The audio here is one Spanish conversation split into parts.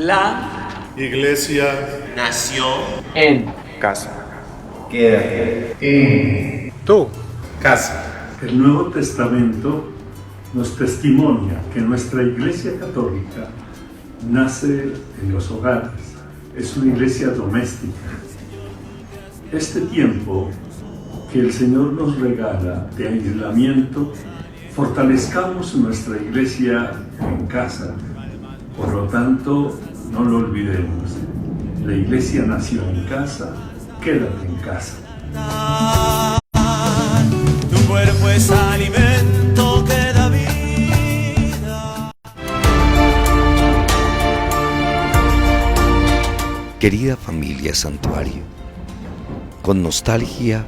La iglesia nació en casa. Quédate en Tu casa. El Nuevo Testamento nos testimonia que nuestra Iglesia Católica nace en los hogares, es una iglesia doméstica. Este tiempo que el Señor nos regala de aislamiento, fortalezcamos nuestra iglesia en casa. Por lo tanto, no lo olvidemos. La iglesia nació en casa, quédate en casa. tu cuerpo es alimento que da vida. Querida familia Santuario, con nostalgia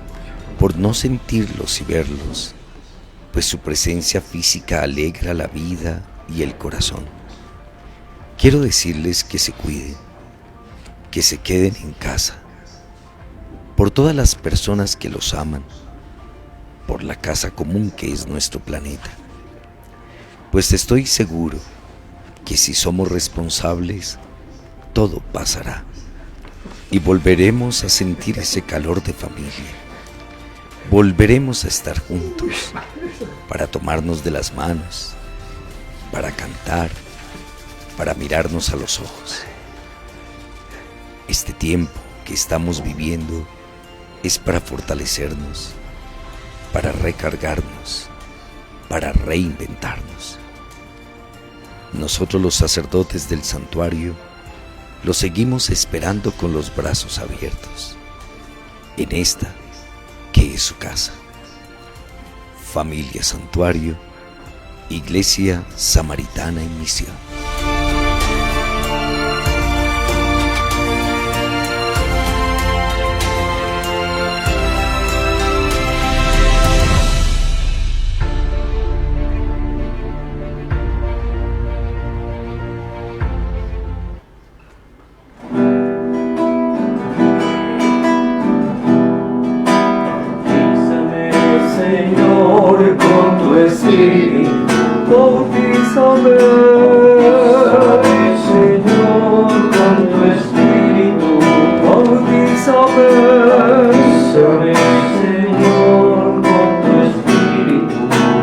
por no sentirlos y verlos, pues su presencia física alegra la vida y el corazón. Quiero decirles que se cuiden, que se queden en casa, por todas las personas que los aman, por la casa común que es nuestro planeta. Pues estoy seguro que si somos responsables, todo pasará y volveremos a sentir ese calor de familia. Volveremos a estar juntos para tomarnos de las manos, para cantar, para mirarnos a los ojos. Este tiempo que estamos viviendo es para fortalecernos, para recargarnos, para reinventarnos. Nosotros los sacerdotes del santuario los seguimos esperando con los brazos abiertos, en esta que es su casa. Familia Santuario, Iglesia Samaritana en Misión. Señor, con tu espíritu, bautízame. Señor, con tu espíritu, bautízame. Señor, con tu espíritu,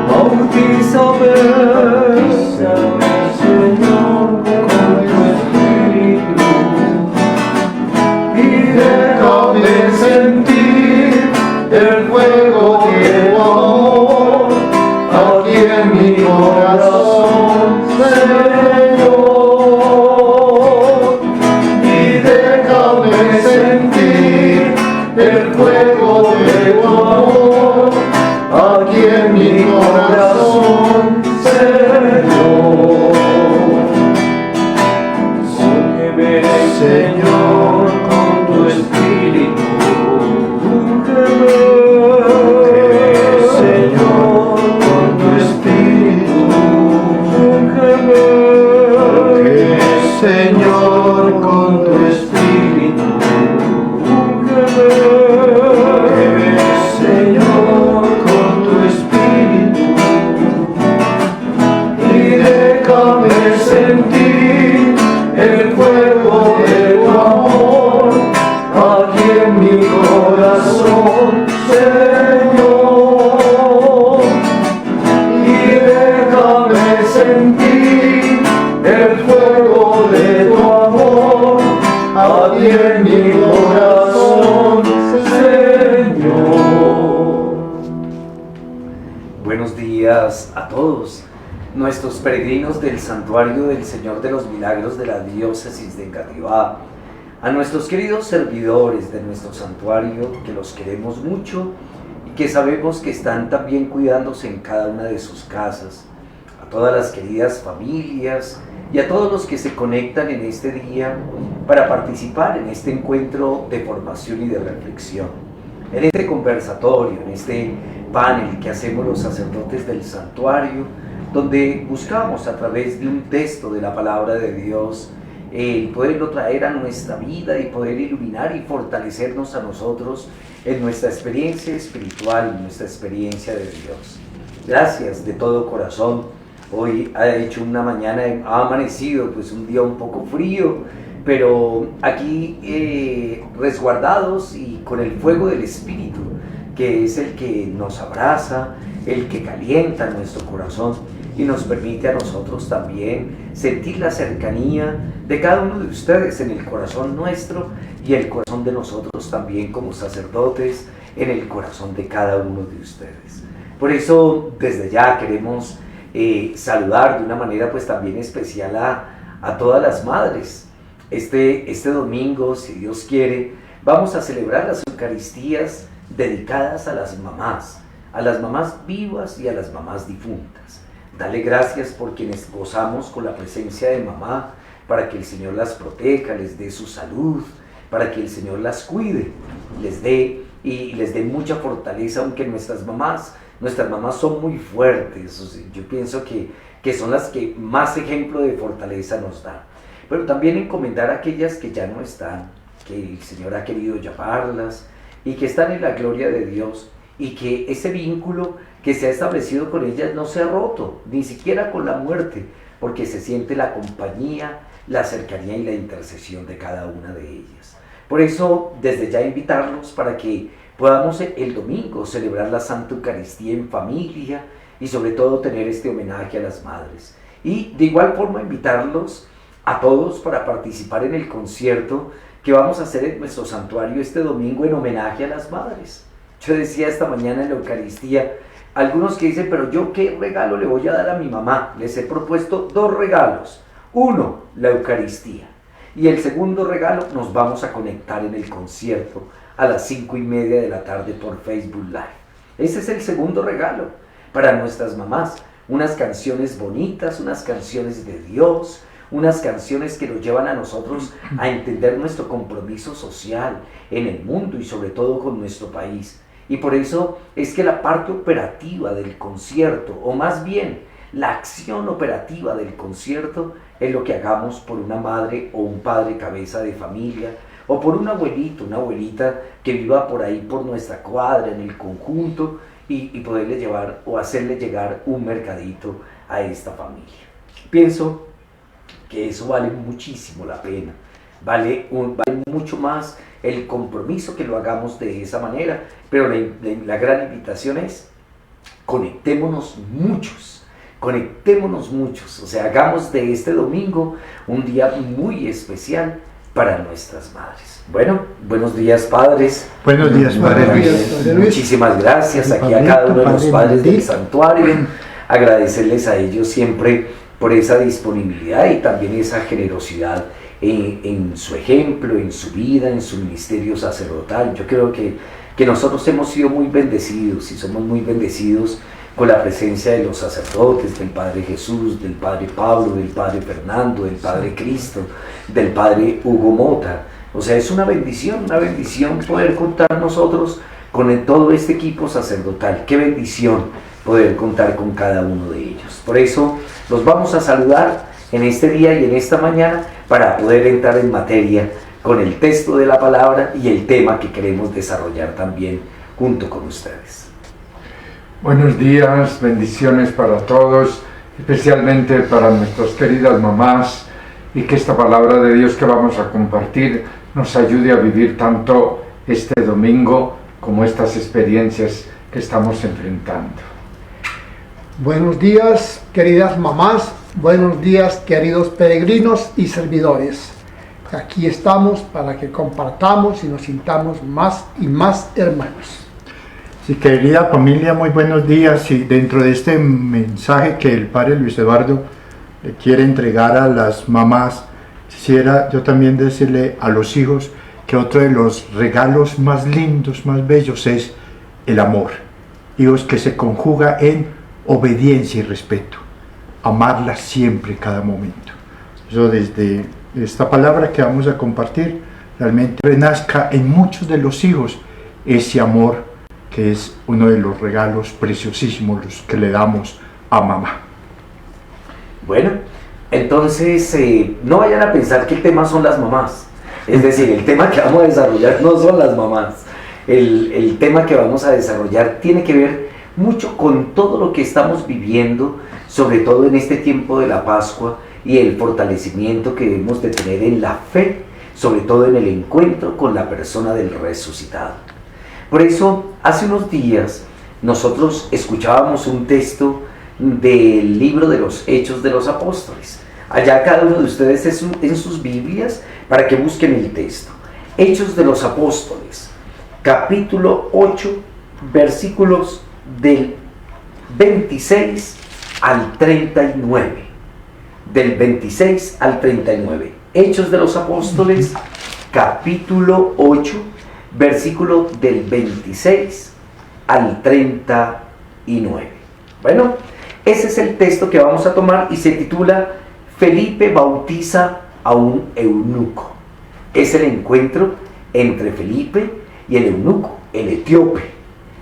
bautízame. Señor, con tu espíritu, y déjame sentir el fuego de tu amor aquí en mi corazón, Señor, y déjame sentir el fuego de tu amor aquí en mi corazón, Señor. Úngeme, Señor, con tu espíritu. Señor, con tu espíritu, úngeme. Señor, con tu espíritu, úngeme. Señor, con tu espíritu, y déjame sentir el fuego de tu amor aquí en mi corazón, Señor, y déjame sentir el fuego de tu amor aquí en mi corazón, Señor. Buenos días a todos nuestros peregrinos del Santuario del Señor de los Milagros de la Diócesis de Engativá, a nuestros queridos servidores de nuestro santuario, que los queremos mucho y que sabemos que están también cuidándose en cada una de sus casas, a todas las queridas familias y a todos los que se conectan en este día para participar en este encuentro de formación y de reflexión, en este conversatorio, en este panel que hacemos los sacerdotes del santuario, donde buscamos a través de un texto de la palabra de Dios el poderlo traer a nuestra vida y poder iluminar y fortalecernos a nosotros en nuestra experiencia espiritual, en nuestra experiencia de Dios. Gracias de todo corazón Hoy ha hecho una mañana, ha amanecido pues un día un poco frío, pero aquí resguardados y con el fuego del Espíritu, que es el que nos abraza, el que calienta nuestro corazón y nos permite a nosotros también sentir la cercanía de cada uno de ustedes en el corazón nuestro y el corazón de nosotros también como sacerdotes en el corazón de cada uno de ustedes. Por eso desde ya queremos saludar de una manera pues también especial a todas las madres. Este domingo, si Dios quiere, vamos a celebrar las Eucaristías dedicadas a las mamás vivas y a las mamás difuntas. Dale gracias por quienes gozamos con la presencia de mamá, para que el Señor las proteja, les dé su salud, para que el Señor las cuide, les dé mucha fortaleza, aunque nuestras mamás son muy fuertes. O sea, yo pienso que son las que más ejemplo de fortaleza nos dan. Pero también encomendar a aquellas que ya no están, que el Señor ha querido llamarlas y que están en la gloria de Dios, y que ese vínculo que se ha establecido con ellas no se ha roto, ni siquiera con la muerte, porque se siente la compañía, la cercanía y la intercesión de cada una de ellas. Por eso, desde ya invitarlos para que podamos el domingo celebrar la Santa Eucaristía en familia y sobre todo tener este homenaje a las madres. Y de igual forma invitarlos a todos para participar en el concierto que vamos a hacer en nuestro santuario este domingo en homenaje a las madres. Yo decía esta mañana en la Eucaristía, algunos que dicen, pero yo ¿qué regalo le voy a dar a mi mamá? Les he propuesto 2 regalos. Uno, la Eucaristía. Y el segundo regalo, nos vamos a conectar en el concierto a las 5:30 de la tarde por Facebook Live. Ese es el segundo regalo para nuestras mamás. Unas canciones bonitas, unas canciones de Dios, unas canciones que nos llevan a nosotros a entender nuestro compromiso social en el mundo y sobre todo con nuestro país. Y por eso es que la parte operativa del concierto, o más bien la acción operativa del concierto, es lo que hagamos por una madre o un padre cabeza de familia, o por un abuelito, una abuelita que viva por ahí por nuestra cuadra, en el conjunto, y poderle llevar o hacerle llegar un mercadito a esta familia. Pienso que eso vale muchísimo la pena, vale mucho más el compromiso que lo hagamos de esa manera, pero la gran invitación es conectémonos muchos, o sea, hagamos de este domingo un día muy especial para nuestras madres. Bueno, buenos días, padres. Buenos días, Padre Luis. Muchísimas gracias aquí a cada uno de los padres del santuario, agradecerles a ellos siempre por esa disponibilidad y también esa generosidad en su ejemplo, en su vida, en su ministerio sacerdotal. Yo creo que nosotros hemos sido muy bendecidos y somos muy bendecidos con la presencia de los sacerdotes, del Padre Jesús, del Padre Pablo, del Padre Fernando, del Padre Cristo, del Padre Hugo Mota. O sea, es una bendición poder contar nosotros con todo este equipo sacerdotal. Qué bendición poder contar con cada uno de ellos. Por eso los vamos a saludar en este día y en esta mañana para poder entrar en materia con el texto de la palabra y el tema que queremos desarrollar también junto con ustedes. Buenos días, bendiciones para todos, especialmente para nuestras queridas mamás, y que esta palabra de Dios que vamos a compartir nos ayude a vivir tanto este domingo como estas experiencias que estamos enfrentando. Buenos días, queridas mamás, buenos días, queridos peregrinos y servidores. Aquí estamos para que compartamos y nos sintamos más y más hermanos. Sí, querida familia, muy buenos días, y dentro de este mensaje que el Padre Luis Eduardo le quiere entregar a las mamás, quisiera yo también decirle a los hijos que otro de los regalos más lindos, más bellos es el amor. Hijos, que se conjuga en obediencia y respeto, amarla siempre, cada momento. Eso, desde esta palabra que vamos a compartir, realmente renazca en muchos de los hijos ese amor que es uno de los regalos preciosísimos los que le damos a mamá. Bueno, entonces no vayan a pensar que el tema son las mamás, es decir, el tema que vamos a desarrollar no son las mamás, el tema que vamos a desarrollar tiene que ver mucho con todo lo que estamos viviendo, sobre todo en este tiempo de la Pascua, y el fortalecimiento que debemos de tener en la fe, sobre todo en el encuentro con la persona del resucitado. Por eso, hace unos días, nosotros escuchábamos un texto del libro de los Hechos de los Apóstoles. Allá cada uno de ustedes en sus Biblias, para que busquen el texto. Hechos de los Apóstoles, capítulo 8, versículos del 26 al 39. Del 26 al 39. Hechos de los Apóstoles, capítulo 8, versículo del 26 al 39. Bueno, ese es el texto que vamos a tomar y se titula Felipe bautiza a un eunuco. Es el encuentro entre Felipe y el eunuco, el etíope.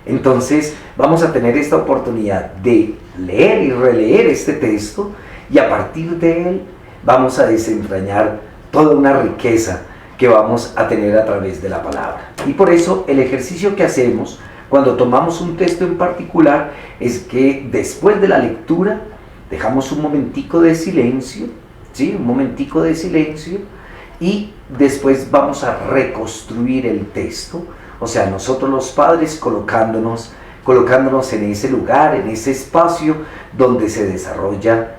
Entonces vamos a tener esta oportunidad de leer y releer este texto, y a partir de él vamos a desentrañar toda una riqueza que vamos a tener a través de la palabra. Y por eso el ejercicio que hacemos cuando tomamos un texto en particular es que después de la lectura dejamos un momentico de silencio, ¿sí? Un momentico de silencio, y después vamos a reconstruir el texto, o sea, nosotros los padres colocándonos en ese lugar, en ese espacio donde se desarrolla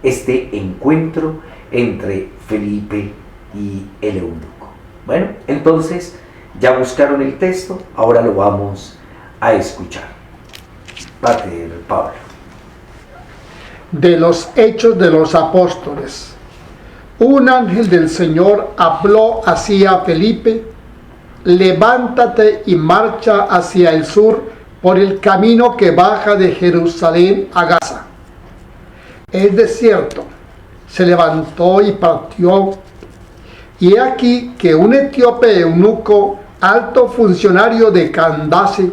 este encuentro entre Felipe y el eunuco. Bueno, entonces ya buscaron el texto, ahora lo vamos a escuchar. Padre Pablo. De los Hechos de los Apóstoles. Un ángel del Señor habló así a Felipe: levántate y marcha hacia el sur por el camino que baja de Jerusalén a Gaza. Es desierto. Se levantó y partió, y he aquí que un etíope eunuco, alto funcionario de Candace,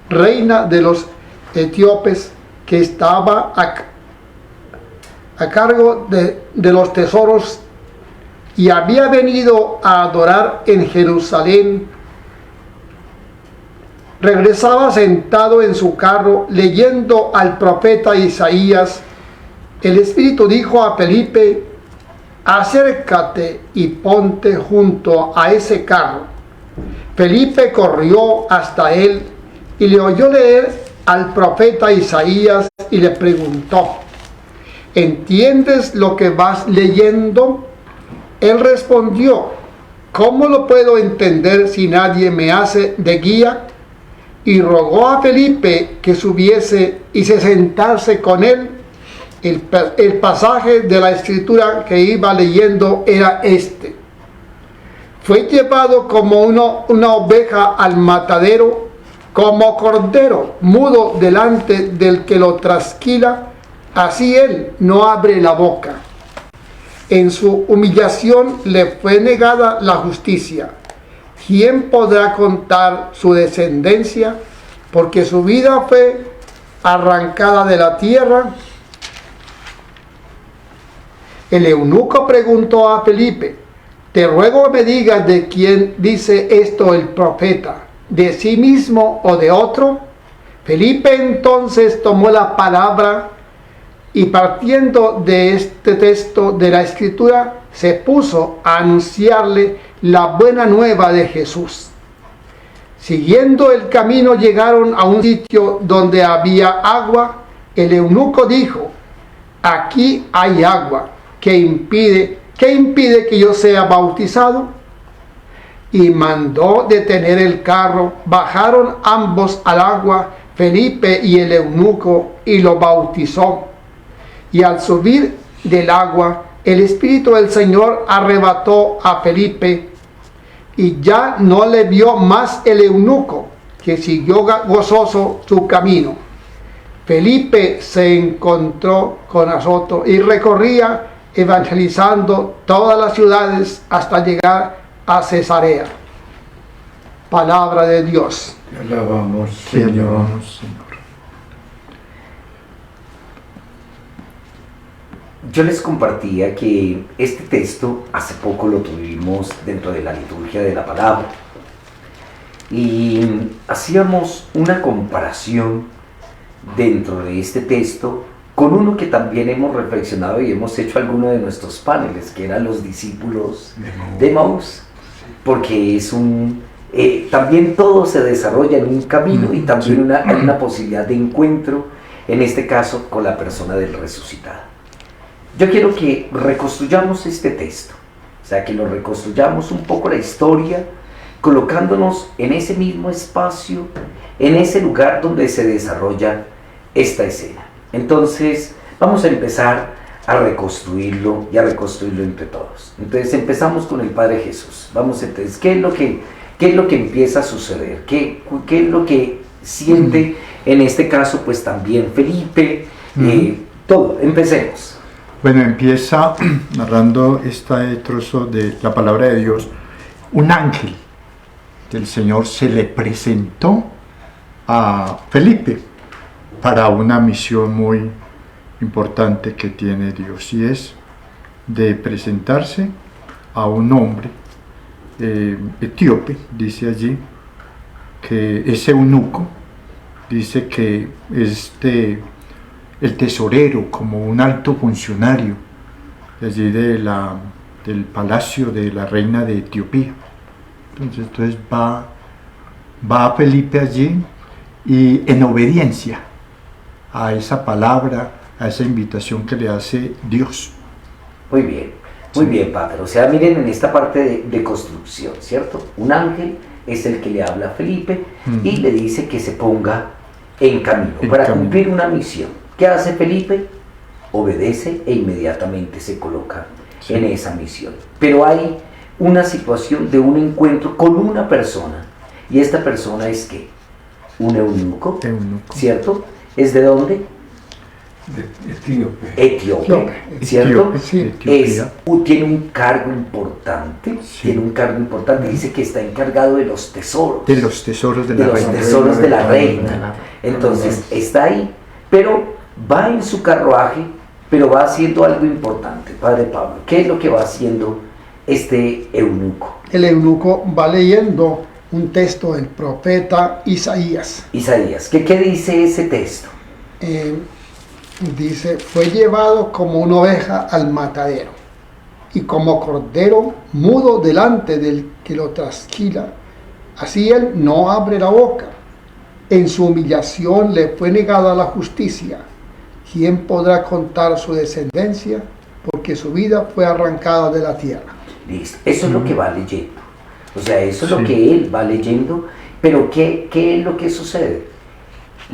reina de los etíopes, que estaba a cargo de los tesoros y había venido a adorar en Jerusalén, regresaba sentado en su carro leyendo al profeta Isaías. El Espíritu dijo a Felipe: acércate y ponte junto a ese carro. Felipe corrió hasta él y le oyó leer al profeta Isaías y le preguntó: ¿entiendes lo que vas leyendo? Él respondió: ¿cómo lo puedo entender si nadie me hace de guía? Y rogó a Felipe que subiese y se sentase con él. El pasaje de la escritura que iba leyendo era este: fue llevado como una oveja al matadero, como cordero mudo delante del que lo trasquila, así él no abre la boca. En su humillación le fue negada la justicia. ¿Quién podrá contar su descendencia? Porque su vida fue arrancada de la tierra. El eunuco preguntó a Felipe: te ruego me digas de quién dice esto el profeta, ¿de sí mismo o de otro? Felipe entonces tomó la palabra y, partiendo de este texto de la Escritura, se puso a anunciarle la buena nueva de Jesús. Siguiendo el camino llegaron a un sitio donde había agua. El eunuco dijo: aquí hay agua. ¿Qué impide que yo sea bautizado? Y mandó detener el carro. Bajaron ambos al agua, Felipe y el eunuco, y lo bautizó. Y al subir del agua, el Espíritu del Señor arrebató a Felipe, y ya no le vio más el eunuco, que siguió gozoso su camino. Felipe se encontró con Azoto y recorría evangelizando todas las ciudades hasta llegar a Cesarea. Palabra de Dios. Te alabamos, Señor. Yo les compartía que este texto hace poco lo tuvimos dentro de la liturgia de la palabra. Y hacíamos una comparación dentro de este texto con uno que también hemos reflexionado y hemos hecho alguno de nuestros paneles, que eran los discípulos de Maús, porque es también todo se desarrolla en un camino y también hay una posibilidad de encuentro, en este caso con la persona del resucitado. Yo quiero que reconstruyamos este texto, o sea, que lo reconstruyamos un poco la historia, colocándonos en ese mismo espacio, en ese lugar donde se desarrolla esta escena. Entonces, vamos a empezar a reconstruirlo y a reconstruirlo entre todos. Entonces, empezamos con el Padre Jesús. Vamos entonces, ¿qué es lo que empieza a suceder? ¿Qué es lo que siente en este caso, pues también Felipe? Todo, empecemos. Bueno, empieza narrando este trozo de la palabra de Dios. Un ángel del Señor se le presentó a Felipe para una misión muy importante que tiene Dios, y es de presentarse a un hombre etíope. Dice allí que ese eunuco, dice que es el tesorero, como un alto funcionario de allí del palacio de la reina de Etiopía. Entonces va Felipe allí, y en obediencia a esa palabra, a esa invitación que le hace Dios. Muy bien, Padre. O sea, miren en esta parte de construcción, ¿cierto? Un ángel es el que le habla a Felipe y le dice que se ponga en camino para cumplir una misión. ¿Qué hace Felipe? Obedece e inmediatamente se coloca en esa misión. Pero hay una situación de un encuentro con una persona, y esta persona es ¿qué? Un eunuco, ¿cierto? ¿Es de dónde? De Etíope, ¿cierto? Etiopía. Tiene un cargo importante, dice que está encargado de los tesoros. De los tesoros de la reina. Tesoros de la reina. Entonces, está ahí, pero va en su carruaje, pero va haciendo algo importante, Padre Pablo. ¿Qué es lo que va haciendo este eunuco? El eunuco va leyendo un texto del profeta Isaías. ¿Qué dice ese texto? Dice: fue llevado como una oveja al matadero, y como cordero mudo delante del que lo trasquila, así él no abre la boca. En su humillación le fue negada la justicia. ¿Quién podrá contar su descendencia? Porque su vida fue arrancada de la tierra. Listo. Eso es lo que va leyendo. O sea, eso es lo que él va leyendo. Pero ¿qué es lo que sucede?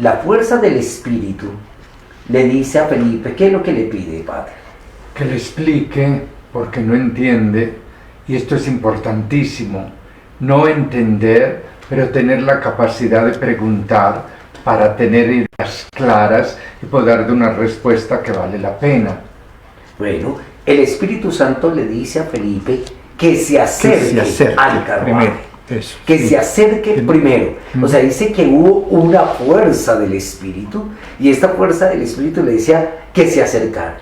La fuerza del Espíritu le dice a Felipe, ¿qué es lo que le pide, Padre? Que le explique, porque no entiende, y esto es importantísimo, no entender, pero tener la capacidad de preguntar para tener ideas claras y poder dar una respuesta que vale la pena. Bueno, el Espíritu Santo le dice a Felipe que se acerque al carruaje. Se acerque primero. O sea, dice que hubo una fuerza del Espíritu, y esta fuerza del Espíritu le decía que se acercara.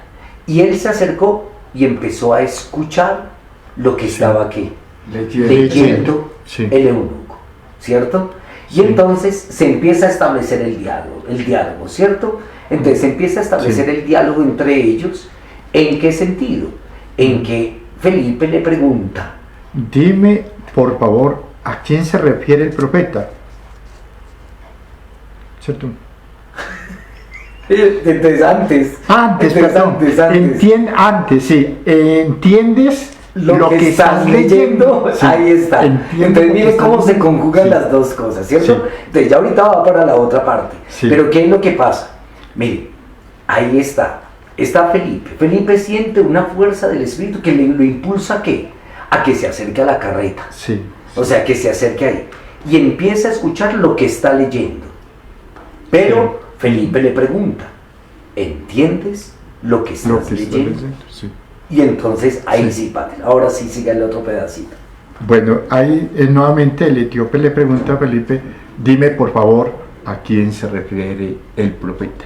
Y él se acercó y empezó a escuchar lo que estaba aquí leyendo el eunuco, ¿cierto? Y entonces se empieza a establecer el diálogo, ¿cierto? Entonces se empieza a establecer el diálogo entre ellos. ¿En qué sentido? En que Felipe le pregunta: dime, por favor, ¿a quién se refiere el profeta? ¿Cierto? Entonces ¿entiendes lo que estás leyendo? Sí. Ahí está. Entonces miren cómo se conjugan las dos cosas, ¿cierto? Sí. Entonces ya ahorita va para la otra parte. Sí. Pero ¿qué es lo que pasa? Miren, ahí está Felipe. Felipe siente una fuerza del Espíritu que lo impulsa ¿a qué? A que se acerque a la carreta. Sí. O sea, que se acerque ahí. Y empieza a escuchar lo que está leyendo. Pero Felipe le pregunta: ¿entiendes lo que estás leyendo? Sí. Y entonces ahí sí, Padre. Ahora sí siga el otro pedacito. Bueno, ahí nuevamente el etíope le pregunta a Felipe: dime por favor a quién se refiere el profeta.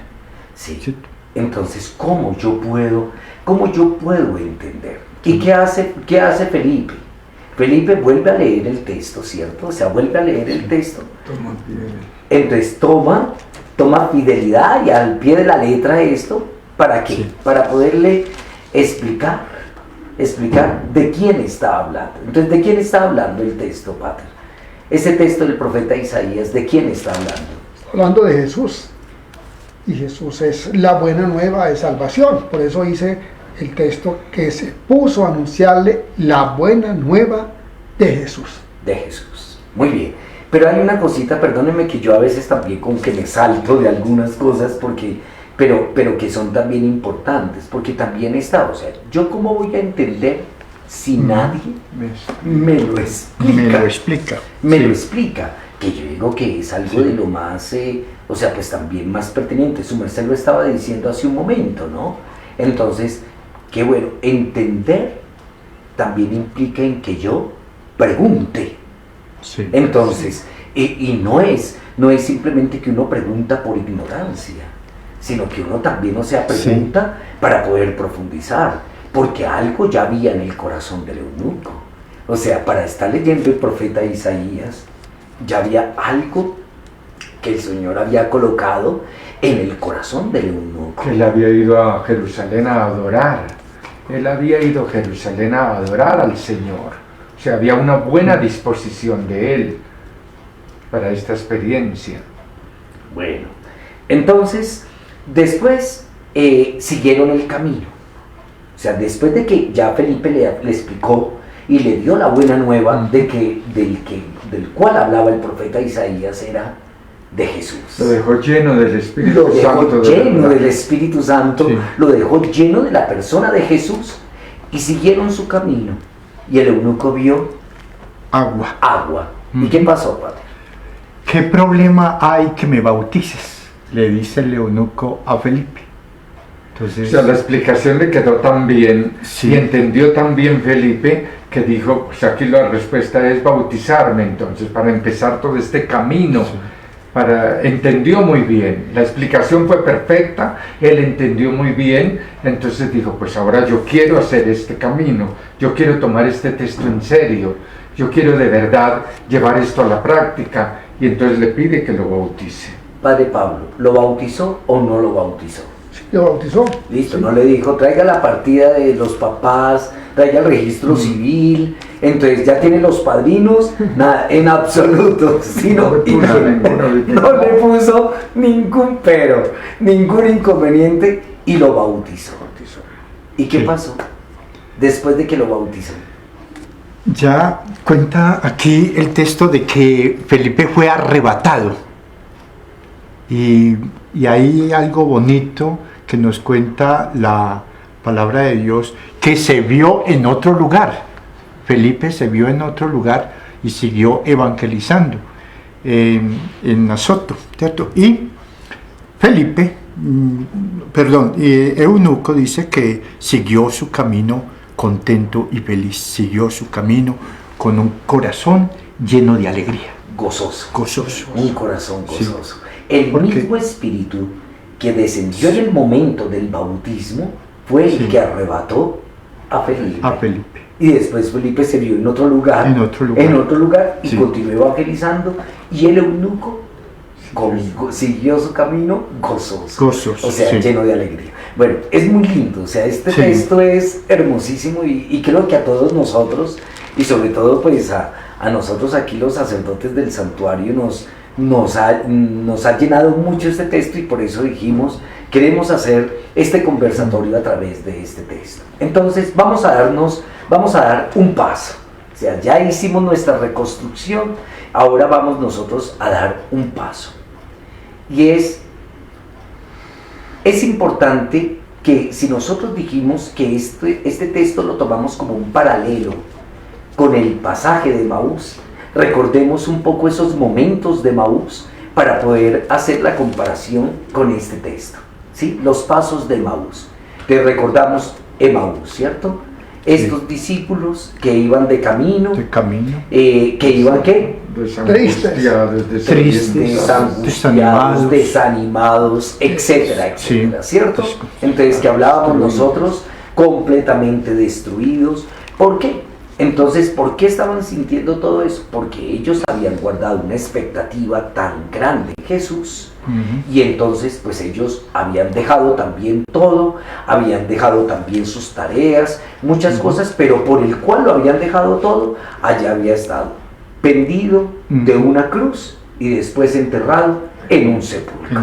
Sí. ¿Sí? Entonces, ¿cómo yo puedo entender? ¿Y qué hace Felipe? Felipe vuelve a leer el texto, ¿cierto? O sea, vuelve a leer el texto. Entonces toma fidelidad y al pie de la letra esto, ¿para qué? Sí. Para poderle explicar de quién está hablando. Entonces, ¿de quién está hablando el texto, Pater? Ese texto del profeta Isaías, ¿de quién está hablando? Hablando de Jesús. Y Jesús es la buena nueva de salvación. Por eso dice el texto que se puso a anunciarle la buena nueva de Jesús. De Jesús. Muy bien. Pero hay una cosita, perdónenme que yo a veces también como que me salto de algunas cosas pero que son también importantes, porque también está, o sea, ¿yo cómo voy a entender si nadie me lo explica? Me lo explica, que yo digo que es algo de lo más, o sea, pues también más pertinente. Su merced lo estaba diciendo hace un momento, ¿no? Entonces, qué bueno, entender también implica en que yo pregunte. Sí. Entonces, y no es simplemente que uno pregunta por ignorancia, sino que uno también, o sea, pregunta para poder profundizar, porque algo ya había en el corazón del eunuco. O sea, para estar leyendo el profeta Isaías, ya había algo que el Señor había colocado en el corazón del eunuco. Que él había ido a Jerusalén a adorar. Él había ido a Jerusalén a adorar al Señor. O sea, había una buena disposición de él para esta experiencia. Bueno, entonces, después siguieron el camino. O sea, después de que ya Felipe le explicó y le dio la buena nueva del cual hablaba el profeta Isaías, era de Jesús. Lo dejó lleno del Espíritu Santo. Lo dejó lleno del Espíritu Santo, lo dejó lleno de la persona de Jesús, y siguieron su camino. Y el eunuco vio agua. ¿Y qué pasó, Padre? ¿Qué problema hay que me bautices? Le dice el eunuco a Felipe. Entonces, o sea, la explicación le quedó tan bien y entendió tan bien Felipe que dijo, pues aquí la respuesta es bautizarme. Entonces, para empezar todo este camino, entendió muy bien, la explicación fue perfecta, él entendió muy bien, entonces dijo, pues ahora yo quiero hacer este camino, yo quiero tomar este texto en serio, yo quiero de verdad llevar esto a la práctica, y entonces le pide que lo bautice. Padre Pablo, ¿lo bautizó o no lo bautizó? Sí, lo bautizó. Listo, no le dijo, traiga la partida de los papás, traiga el registro civil, entonces ya tiene los padrinos, nada, en absoluto, sino, no le puso ningún pero, ningún inconveniente, y lo bautizó. ¿Y qué pasó después de que lo bautizó? Ya cuenta aquí el texto de que Felipe fue arrebatado, y hay algo bonito que nos cuenta la palabra de Dios, que se vio en otro lugar. Felipe se vio en otro lugar y siguió evangelizando en Azoto, ¿cierto? Y Felipe, Eunuco dice que siguió su camino contento y feliz, siguió su camino con un corazón lleno de alegría. Gozoso. Un corazón gozoso. El mismo espíritu que descendió en el momento del bautismo fue el que arrebató a Felipe. Y después Felipe se vio en otro lugar y continuó evangelizando, y el eunuco siguió su camino gozoso, o sea, lleno de alegría. Bueno, es muy lindo, o sea, este texto es hermosísimo, y creo que a todos nosotros, y sobre todo pues a nosotros aquí los sacerdotes del santuario nos ha llenado mucho este texto, y por eso dijimos, queremos hacer este conversatorio a través de este texto. Entonces vamos a dar un paso. O sea, ya hicimos nuestra reconstrucción, ahora vamos nosotros a dar un paso. Y es importante que, si nosotros dijimos que este texto lo tomamos como un paralelo con el pasaje de Emaús, recordemos un poco esos momentos de Emaús para poder hacer la comparación con este texto, ¿sí? Los pasos de Emaús. Te recordamos Emaús, ¿cierto? Estos discípulos que iban de camino, que iban ¿qué? Tristes, desanimados, etcétera, etcétera, ¿cierto? Entonces, que hablábamos nosotros completamente destruidos. ¿Por qué? Entonces, ¿por qué estaban sintiendo todo eso? Porque ellos habían guardado una expectativa tan grande en Jesús. Y entonces pues ellos habían dejado también todo, habían dejado también sus tareas, muchas cosas, pero por el cual lo habían dejado todo, allá había estado pendido de una cruz y después enterrado en un sepulcro.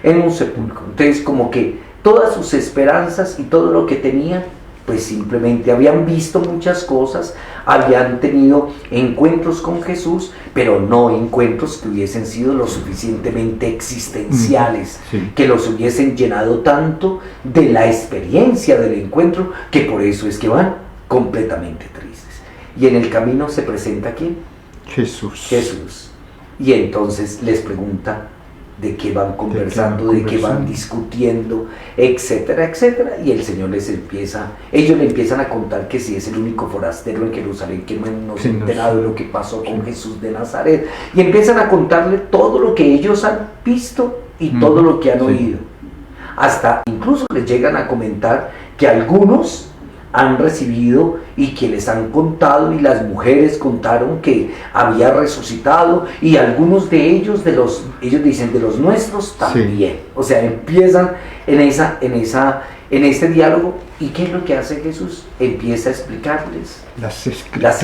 En un sepulcro. Entonces como que todas sus esperanzas y todo lo que tenían, pues simplemente habían visto muchas cosas, habían tenido encuentros con Jesús, pero no encuentros que hubiesen sido lo suficientemente existenciales, que los hubiesen llenado tanto de la experiencia del encuentro, que por eso es que van completamente tristes. Y en el camino se presenta ¿quién? Jesús. Y entonces les pregunta de qué van conversando, de qué van discutiendo, etcétera, etcétera, y el Señor ellos le empiezan a contar que si es el único forastero en Jerusalén que no se ha enterado de lo que pasó con Jesús de Nazaret, y empiezan a contarle todo lo que ellos han visto y todo lo que han oído, hasta incluso les llegan a comentar que algunos han recibido y que les han contado, y las mujeres contaron que había resucitado, y algunos de ellos ellos dicen de los nuestros también. O sea, empiezan en este diálogo. ¿Y qué es lo que hace Jesús? Empieza a explicarles las escrituras.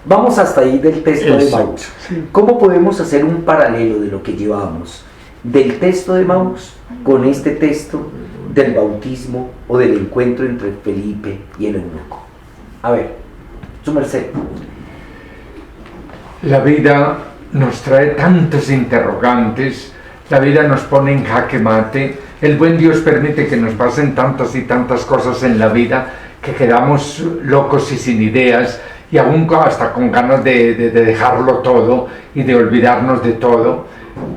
Vamos hasta ahí del texto de Maús. ¿Cómo podemos hacer un paralelo de lo que llevamos del texto de Maús con este texto del bautismo o del encuentro entre Felipe y el eunuco? A ver, su merced. La vida nos trae tantos interrogantes, la vida nos pone en jaque mate, el buen Dios permite que nos pasen tantas y tantas cosas en la vida que quedamos locos y sin ideas, y aún hasta con ganas de dejarlo todo y de olvidarnos de todo.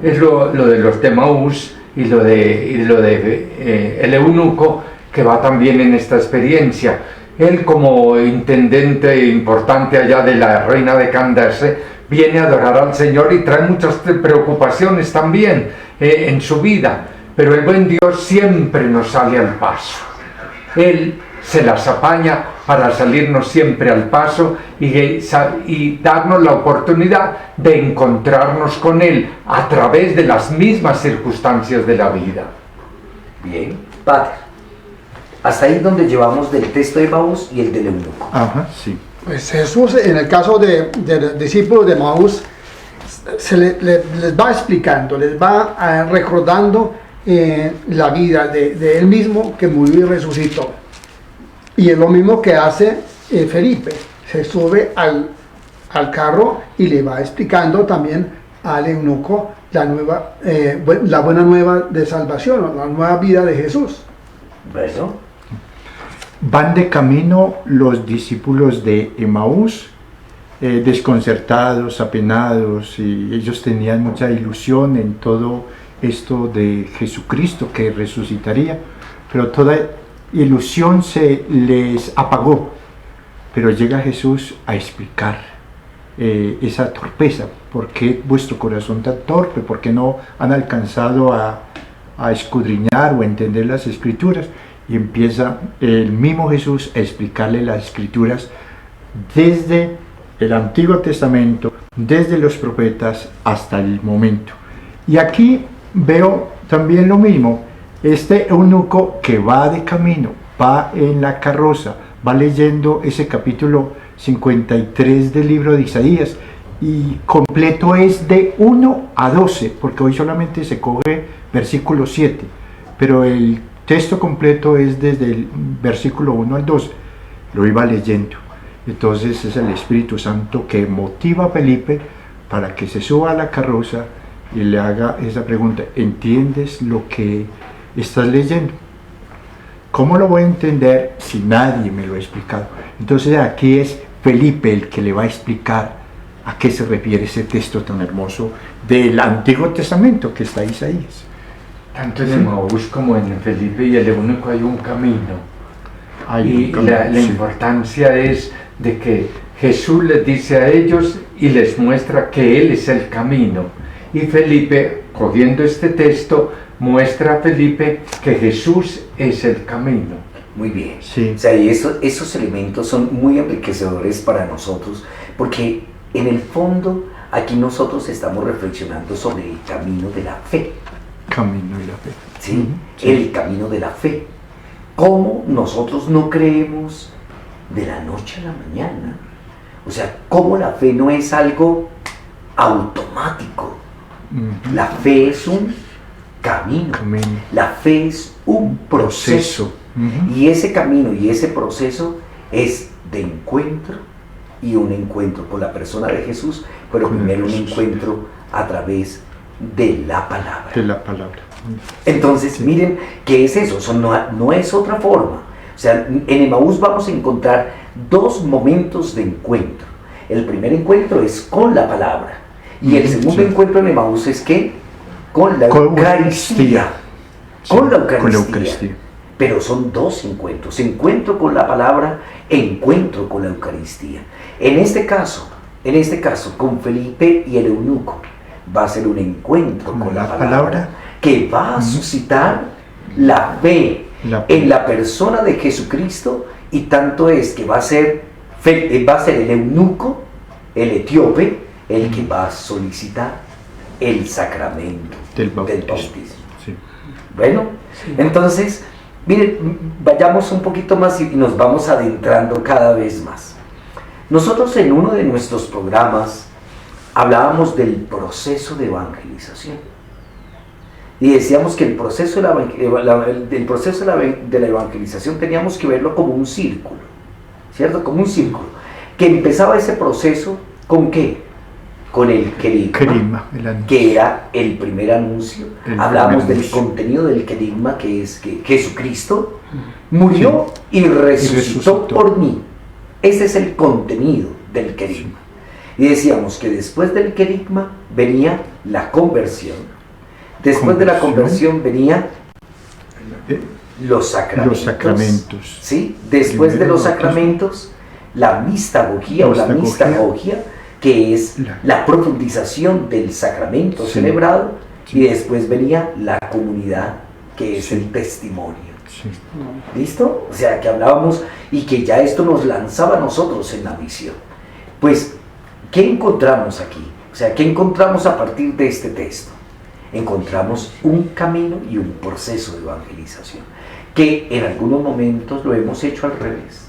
Es lo de los de Maús y lo de el eunuco, que va también en esta experiencia. Él, como intendente importante allá de la reina de Candace, viene a adorar al Señor y trae muchas preocupaciones también en su vida, pero el buen Dios siempre nos sale al paso. Él se las apaña para salirnos siempre al paso y darnos la oportunidad de encontrarnos con Él a través de las mismas circunstancias de la vida. Bien, Padre, hasta ahí donde llevamos del texto de Maús y el del eunuco. Pues Jesús, en el caso de discípulos de Maús, les va explicando, les va recordando la vida de Él mismo, que murió y resucitó. Y es lo mismo que hace Felipe. Se sube al carro y le va explicando también al eunuco la buena nueva de salvación, la nueva vida de Jesús. ¿Eso? Van de camino los discípulos de Emaús, desconcertados, apenados, y ellos tenían mucha ilusión en todo esto de Jesucristo que resucitaría, pero toda ilusión se les apagó. Pero llega Jesús a explicar esa torpeza. ¿Por qué vuestro corazón tan torpe? ¿Por qué no han alcanzado a escudriñar o entender las Escrituras? Y empieza el mismo Jesús a explicarle las Escrituras desde el Antiguo Testamento, desde los profetas hasta el momento. Y aquí veo también lo mismo. Este eunuco que va de camino, va en la carroza, va leyendo ese capítulo 53 del libro de Isaías, y completo es de 1 a 12, porque hoy solamente se coge versículo 7, pero el texto completo es desde el versículo 1 al 12, lo iba leyendo. Entonces es el Espíritu Santo que motiva a Felipe para que se suba a la carroza y le haga esa pregunta: ¿entiendes lo que estás leyendo? ¿Cómo lo voy a entender si nadie me lo ha explicado? Entonces aquí es Felipe el que le va a explicar a qué se refiere ese texto tan hermoso del Antiguo Testamento que está Isaías. Tanto en Emaús como en Felipe y el eunuco hay un camino. La importancia es de que Jesús les dice a ellos y les muestra que Él es el camino. Y Felipe, cogiendo este texto, muestra a Felipe que Jesús es el camino. Muy bien. Sí. O sea, y esos elementos son muy enriquecedores para nosotros, porque en el fondo aquí nosotros estamos reflexionando sobre el camino de la fe. Camino de la fe. ¿Sí? Ujú, sí. El camino de la fe. ¿Cómo nosotros no creemos de la noche a la mañana? O sea, ¿cómo la fe no es algo automático? Ujú. La fe es un camino. Camino. La fe es un proceso. Ujú. Y ese camino y ese proceso es de encuentro, y un encuentro con la persona de Jesús, pero Con primero un Jesús. encuentro a través de la palabra. De la palabra. Entonces, Sí. miren, ¿qué es eso? Eso no es otra forma. O sea, en Emaús vamos a encontrar dos momentos de encuentro. El primer encuentro es con la palabra, y el segundo Sí. encuentro en Emaús es ¿qué? Con la Con Eucaristía. Sí, Con la Eucaristía. Con la Eucaristía. Pero son dos encuentros: encuentro con la palabra, encuentro con la Eucaristía. En este caso, con Felipe y el eunuco, va a ser un encuentro con la palabra que va a suscitar la fe en la persona de Jesucristo, y tanto es que va a ser el eunuco, el etíope, el que va a solicitar el sacramento Del del bautismo. bautismo. Sí. Bueno, entonces, miren, vayamos un poquito más y nos vamos adentrando cada vez más. Nosotros en uno de nuestros programas hablábamos del proceso de evangelización. Y decíamos que el proceso de la evangelización teníamos que verlo como un círculo, ¿cierto? Como un círculo. Que empezaba ese proceso ¿con qué? Con el querigma, El anuncio. que era el primer anuncio. El Hablábamos primer del anuncio. contenido del querigma, que es que Jesucristo murió y resucitó por mí. Ese es el contenido del querigma. Y decíamos que después del querigma venía la conversión. Después de la conversión venía los sacramentos. Los sacramentos. ¿Sí? Después de Primero los bautismo. sacramentos, la mistagogía o la Mistagogía. mistagogia, que es la profundización del sacramento Sí. celebrado, Sí. y después venía la comunidad, que es Sí. el testimonio. Sí. ¿Listo? O sea, que hablábamos y que ya esto nos lanzaba a nosotros en la misión. Pues, ¿qué encontramos aquí? O sea, ¿qué encontramos a partir de este texto? Encontramos un camino y un proceso de evangelización, que en algunos momentos lo hemos hecho al revés.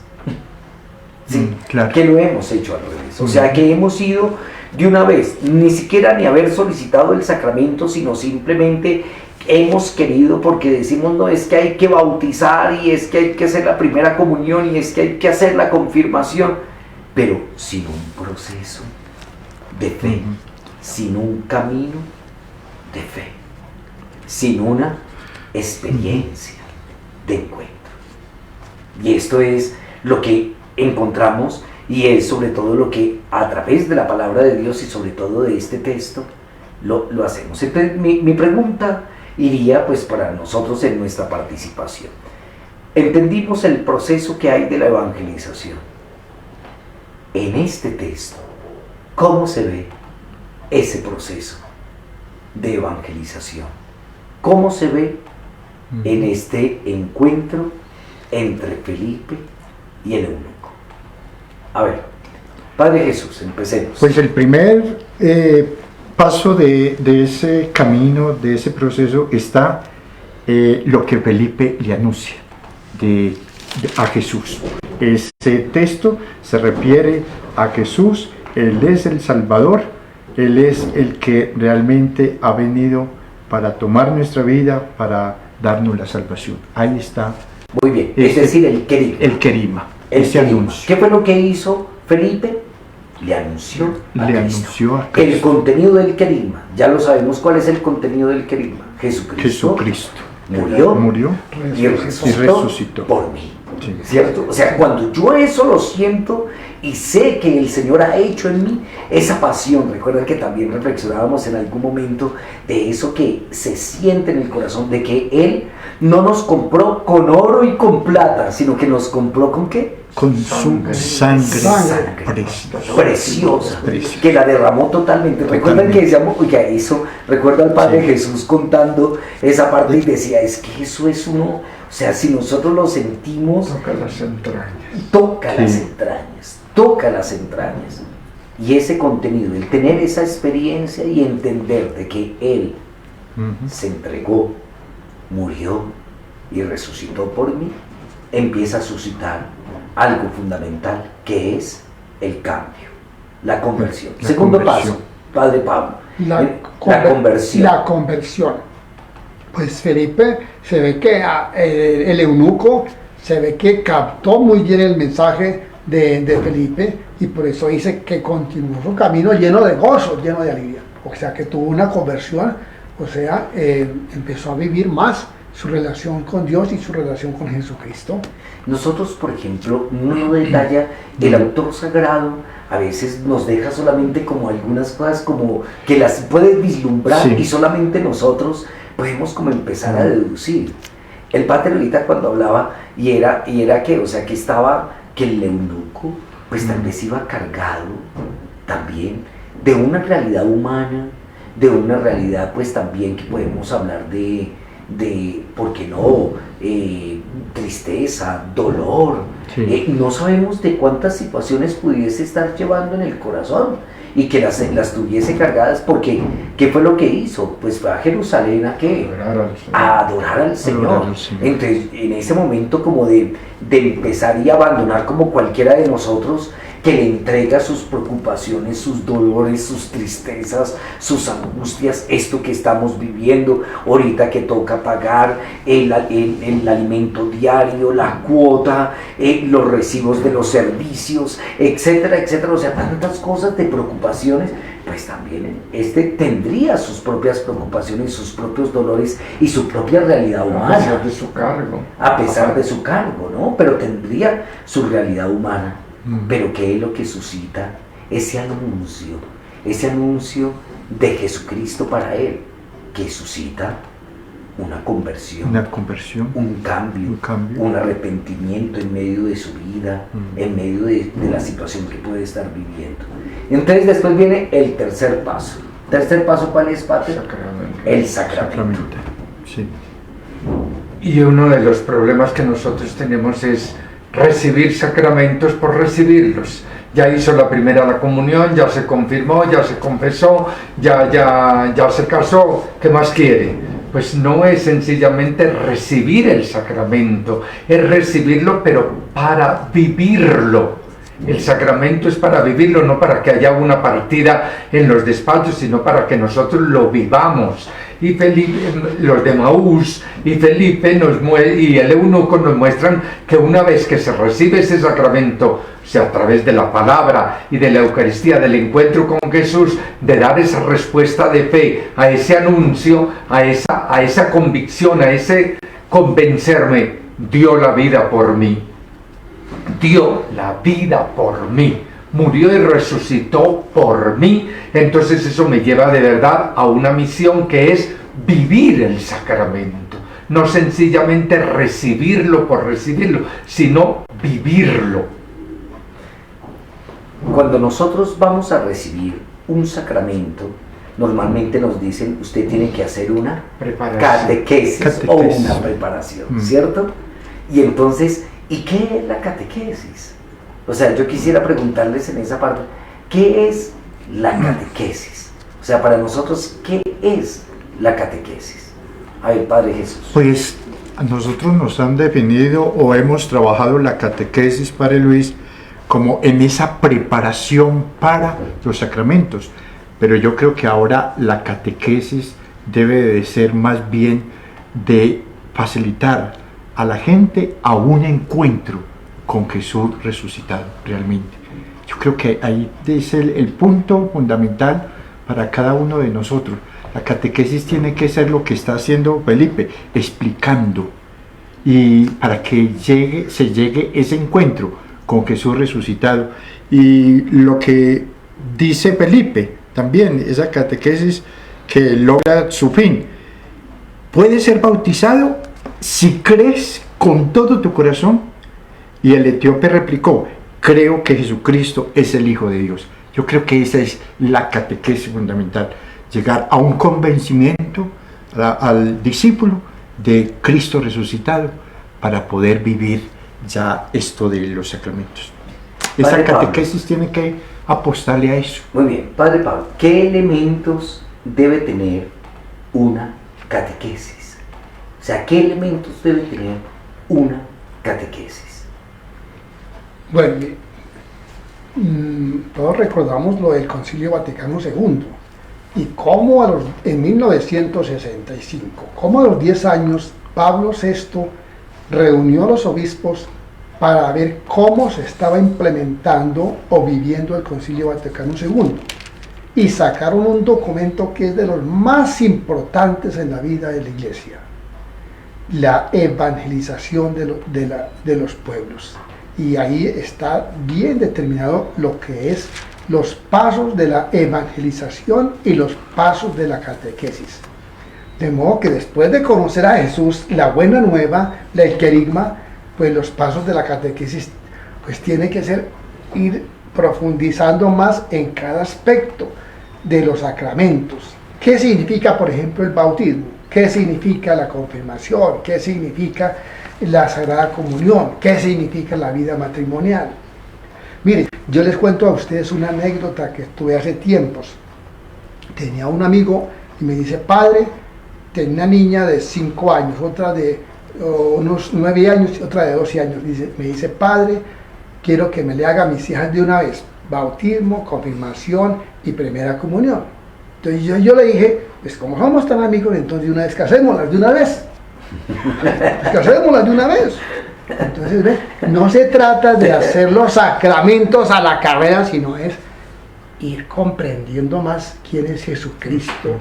Sí, claro. que lo hemos hecho al revés. O sea, que hemos ido de una vez, ni siquiera ni haber solicitado el sacramento, sino simplemente hemos querido, porque decimos, no, es que hay que bautizar, y es que hay que hacer la primera comunión, y es que hay que hacer la confirmación, pero sin un proceso de fe, sin un camino de fe, sin una experiencia de encuentro. Y esto es lo que encontramos, y es sobre todo lo que a través de la palabra de Dios y sobre todo de este texto lo hacemos. Entonces mi pregunta iría pues para nosotros en nuestra participación. Entendimos el proceso que hay de la evangelización. En este texto, ¿cómo se ve ese proceso de evangelización? ¿Cómo se ve en este encuentro entre Felipe y el eunuco? A ver, Padre Jesús, empecemos. Pues el primer paso de ese camino, de ese proceso, está lo que Felipe le anuncia a Jesús. Ese texto se refiere a Jesús. Él es el Salvador, Él es el que realmente ha venido para tomar nuestra vida, para darnos la salvación. Ahí está. Muy bien, es decir, el querigma. El querigma. El Ese querigma. anuncio. ¿Qué fue lo que hizo Felipe? Le anunció a Le Cristo. anunció a El Cristo. contenido del querigma, ya lo sabemos cuál es el contenido del querigma. Jesucristo. Murió y resucitó, resucitó. por mí. Sí. ¿Cierto? O sea, cuando yo eso lo siento y sé que el Señor ha hecho en mí esa pasión, recuerda que también reflexionábamos en algún momento de eso que se siente en el corazón, de que Él no nos compró con oro y con plata, sino que nos compró ¿con qué? con su sangre preciosa, que la derramó totalmente. Recuerdan que decíamos, oiga, eso, recuerdo al Padre Jesús contando esa parte y decía, es que eso es uno, o sea, si nosotros lo sentimos, toca las entrañas. Toca las entrañas. Y ese contenido, el tener esa experiencia y entender de que Él se entregó, murió y resucitó por mí, empieza a suscitar algo fundamental, que es el cambio, la conversión. Segundo paso, Padre Pablo, la conversión. La conversión. Pues Felipe, se ve que el eunuco, se ve que captó muy bien el mensaje de Felipe, y por eso dice que continuó su camino lleno de gozo, lleno de alegría. O sea, que tuvo una conversión, o sea, empezó a vivir más su relación con Dios y su relación con Jesucristo. Nosotros, por ejemplo, no detalla el autor sagrado, a veces nos deja solamente como algunas cosas como que las puede vislumbrar y solamente nosotros podemos como empezar a deducir. El Padre ahorita cuando hablaba y era que, o sea, que estaba, que el eunuco pues tal vez iba cargado también de una realidad humana, de una realidad pues también que podemos hablar de ¿por qué no? Tristeza, dolor. No sabemos de cuántas situaciones pudiese estar llevando en el corazón y que las tuviese cargadas, porque ¿qué fue lo que hizo? Pues fue a Jerusalén a adorar al Señor. Entonces, en ese momento como de empezar y abandonar como cualquiera de nosotros, que le entrega sus preocupaciones, sus dolores, sus tristezas, sus angustias, esto que estamos viviendo, ahorita que toca pagar el alimento diario, la cuota, los recibos de los servicios, etcétera, etcétera, o sea, tantas cosas de preocupaciones, pues también tendría sus propias preocupaciones, sus propios dolores y su propia realidad humana. A pesar de su cargo. A pesar de su cargo, ¿no? Pero tendría su realidad humana. Pero ¿qué es lo que suscita? Ese anuncio de Jesucristo para él, que suscita una conversión, un cambio, un arrepentimiento en medio de su vida, en medio de la situación que puede estar viviendo. Entonces después viene el tercer paso. ¿Tercer paso cuál es, Padre? El sacramento. Sí. Y uno de los problemas que nosotros tenemos es recibir sacramentos por recibirlos. Ya hizo la comunión, ya se confirmó, ya se confesó, ya se casó, ¿qué más quiere? Pues no es sencillamente recibir el sacramento, es recibirlo pero para vivirlo. El sacramento es para vivirlo, no para que haya una partida en los despachos, sino para que nosotros lo vivamos. Y Felipe, los de Maús y Felipe y el eunuco nos muestran que una vez que se recibe ese sacramento, o sea, a través de la palabra y de la Eucaristía, del encuentro con Jesús, de dar esa respuesta de fe a ese anuncio, a esa convicción, a ese convencerme, dio la vida por mí. Dio la vida por mí, murió y resucitó por mí. Entonces eso me lleva de verdad a una misión, que es vivir el sacramento, no sencillamente recibirlo por recibirlo, sino vivirlo. Cuando nosotros vamos a recibir un sacramento, normalmente nos dicen, usted tiene que hacer una catequesis o una preparación, ¿cierto? Y entonces, ¿y qué es la catequesis? O sea, yo quisiera preguntarles en esa parte, ¿qué es la catequesis? O sea, para nosotros, ¿qué es la catequesis? A ver, Padre Jesús. Pues a nosotros nos han definido o hemos trabajado la catequesis, Padre Luis, como en esa preparación para los sacramentos. Pero yo creo que ahora la catequesis debe de ser más bien de facilitar a la gente a un encuentro con Jesús resucitado realmente. Yo creo que ahí es el punto fundamental para cada uno de nosotros. La catequesis tiene que ser lo que está haciendo Felipe, explicando, y para que se llegue ese encuentro con Jesús resucitado. Y lo que dice Felipe también, esa catequesis que logra su fin. Puedes ser bautizado si crees con todo tu corazón Y el etíope replicó: creo que Jesucristo es el Hijo de Dios. Yo creo que esa es la catequesis fundamental, llegar a un convencimiento al discípulo de Cristo resucitado para poder vivir ya esto de los sacramentos. Esa Padre catequesis tiene que apostarle a eso. Muy bien, Padre Pablo, ¿qué elementos debe tener una catequesis? O sea, ¿qué elementos debe tener una catequesis? Bueno, todos recordamos lo del Concilio Vaticano II y cómo en 1965, cómo a los 10 años, Pablo VI reunió a los obispos para ver cómo se estaba implementando o viviendo el Concilio Vaticano II. Y sacaron un documento que es de los más importantes en la vida de la Iglesia: la evangelización de los pueblos. Y ahí está bien determinado lo que es los pasos de la evangelización y los pasos de la catequesis. De modo que después de conocer a Jesús, la buena nueva, el querigma, pues los pasos de la catequesis pues tiene que ser ir profundizando más en cada aspecto de los sacramentos. ¿Qué significa, por ejemplo, el bautismo? ¿Qué significa la confirmación? ¿Qué significa la Sagrada Comunión? ¿Qué significa la vida matrimonial? Miren, yo les cuento a ustedes una anécdota que tuve hace tiempos. Tenía un amigo y me dice: padre, tenía una niña de 5 años, otra de unos 9 años y otra de 12 años. Me dice: padre, quiero que me le haga a mis hijas de una vez bautismo, confirmación y primera comunión. Entonces yo le dije: pues como somos tan amigos, entonces de una vez casémoslas de una vez. Casémoslas de una vez. Entonces, ¿ves? No se trata de hacer los sacramentos a la carrera, sino es ir comprendiendo más quién es Jesucristo,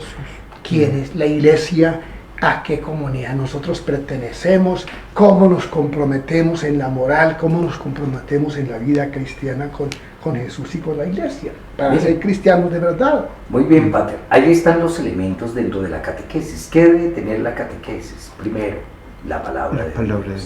quién es la Iglesia, a qué comunidad nosotros pertenecemos, cómo nos comprometemos en la moral, cómo nos comprometemos en la vida cristiana con Jesús y con la Iglesia, para Bien. ser cristianos de verdad. Muy bien, Pater. Ahí están los elementos dentro de la catequesis. ¿Qué debe tener la catequesis? Primero, la palabra de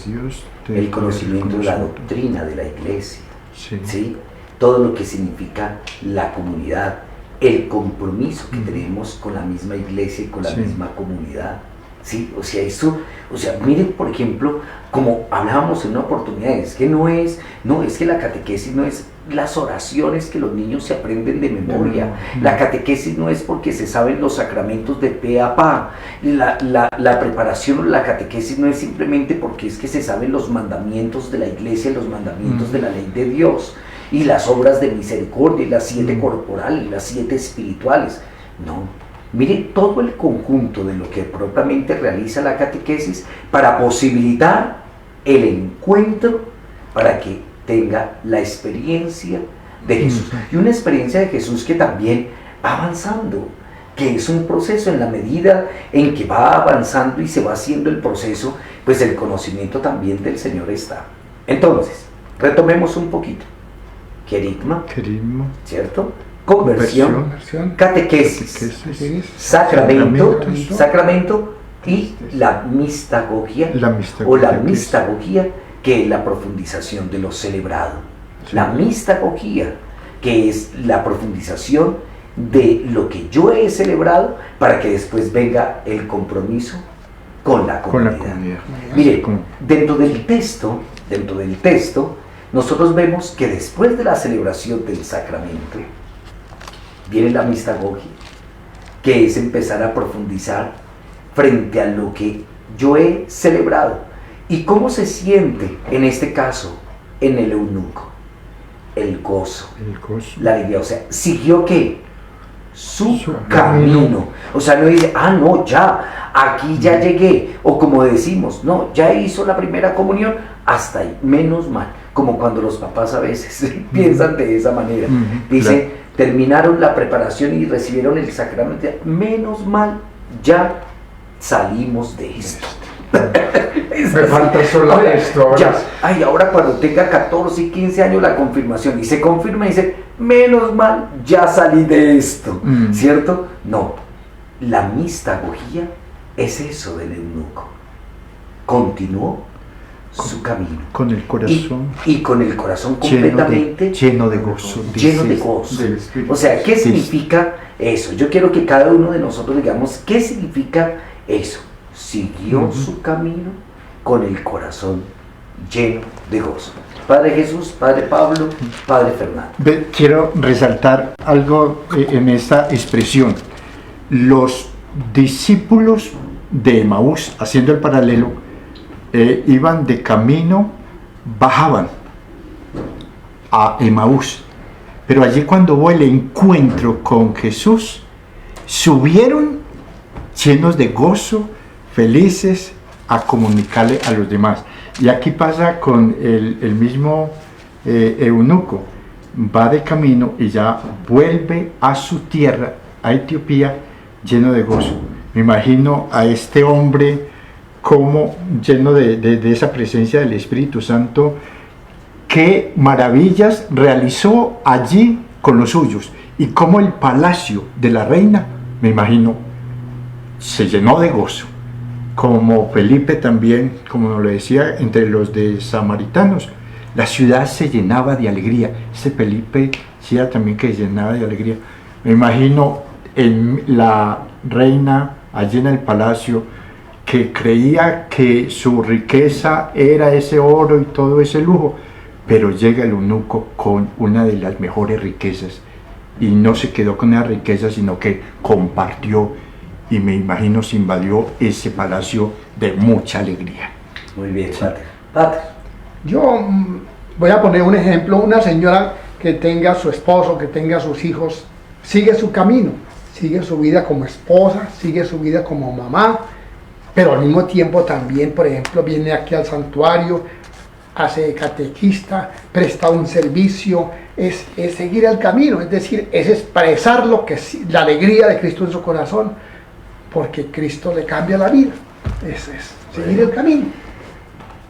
Dios, el conocimiento de la doctrina de la Iglesia, ¿sí? Todo lo que significa la comunidad, el compromiso que tenemos con la misma Iglesia y con la misma comunidad. Sí, o sea, eso, miren, por ejemplo, como hablábamos en una oportunidad, es que es que la catequesis no es las oraciones que los niños se aprenden de memoria. La catequesis no es porque se saben los sacramentos de pe a pa. La preparación de la catequesis no es simplemente porque es que se saben los mandamientos de la Iglesia, los mandamientos de la ley de Dios, y las obras de misericordia, y las 7 corporales, y las 7 espirituales. No. Mire todo el conjunto de lo que propiamente realiza la catequesis para posibilitar el encuentro, para que tenga la experiencia de Jesús. Y una experiencia de Jesús que también va avanzando, que es un proceso. En la medida en que va avanzando y se va haciendo el proceso, pues el conocimiento también del Señor está. Entonces, retomemos un poquito. Querigma, ¿cierto? Conversión, catequesis, sacramento y la mistagogía, o la mistagogía, que es la profundización de lo celebrado. La mistagogía, que es la profundización de lo que yo he celebrado, para que después venga el compromiso con la comunidad. Mire, dentro del texto, nosotros vemos que después de la celebración del sacramento viene la mistagogia, que es empezar a profundizar frente a lo que yo he celebrado. ¿Y cómo se siente en este caso en el eunuco? El gozo, la alegría. O sea, ¿siguió qué? Su camino. O sea, no dice: ah, no, ya, aquí ya llegué. O como decimos: no, ya hizo la primera comunión, hasta ahí, menos mal. Como cuando los papás a veces piensan de esa manera. Dicen: terminaron la preparación y recibieron el sacramento, menos mal, ya salimos de esto. Me falta solo esto. Ahora cuando tenga 14 y 15 años la confirmación, y se confirma y dice: menos mal, ya salí de esto, ¿cierto? No, la mistagogía es eso del eunuco. Continuó su camino. Con el corazón y con el corazón completamente lleno de gozo. lleno de dice, gozo. del Espíritu. O sea, ¿qué Sí. significa eso? Yo quiero que cada uno de nosotros digamos, ¿qué significa eso? Siguió su camino con el corazón lleno de gozo. Padre Jesús, Padre Pablo, Padre Fernando. Quiero resaltar algo en esta expresión. Los discípulos de Emaús, haciendo el paralelo, iban de camino, bajaban a Emaús, pero allí cuando hubo el encuentro con Jesús, subieron llenos de gozo, felices, a comunicarle a los demás. Y aquí pasa con el mismo eunuco, va de camino y ya vuelve a su tierra, a Etiopía, lleno de gozo. Me imagino a este hombre como lleno de esa presencia del Espíritu Santo, qué maravillas realizó allí con los suyos, y cómo el palacio de la reina, me imagino, se llenó de gozo. Como Felipe también, como nos lo decía, entre los de samaritanos, la ciudad se llenaba de alegría. Ese Felipe decía también que se llenaba de alegría. Me imagino la reina allí en el palacio, que creía que su riqueza era ese oro y todo ese lujo, pero llega el eunuco con una de las mejores riquezas, y no se quedó con esa riqueza, sino que compartió, y me imagino se invadió ese palacio de mucha alegría. Muy bien, Padre. Yo voy a poner un ejemplo. Una señora que tenga su esposo, que tenga sus hijos, sigue su camino, sigue su vida como esposa, sigue su vida como mamá, pero al mismo tiempo también, por ejemplo, viene aquí al santuario, hace catequista, presta un servicio, es seguir el camino, es decir, es expresar la alegría de Cristo en su corazón, porque Cristo le cambia la vida, es seguir el camino.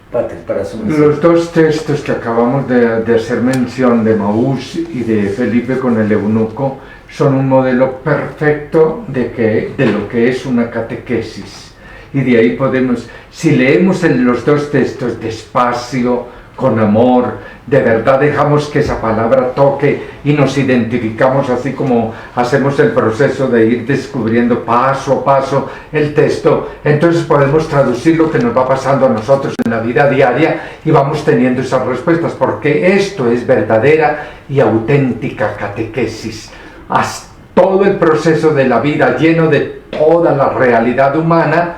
Para su Los dos textos que acabamos de hacer mención, de Emaús y de Felipe con el eunuco, son un modelo perfecto de lo que es una catequesis. Y de ahí podemos, si leemos los dos textos despacio, con amor, de verdad dejamos que esa palabra toque y nos identificamos, así como hacemos el proceso de ir descubriendo paso a paso el texto, entonces podemos traducir lo que nos va pasando a nosotros en la vida diaria y vamos teniendo esas respuestas, porque esto es verdadera y auténtica catequesis. Todo el proceso de la vida lleno de toda la realidad humana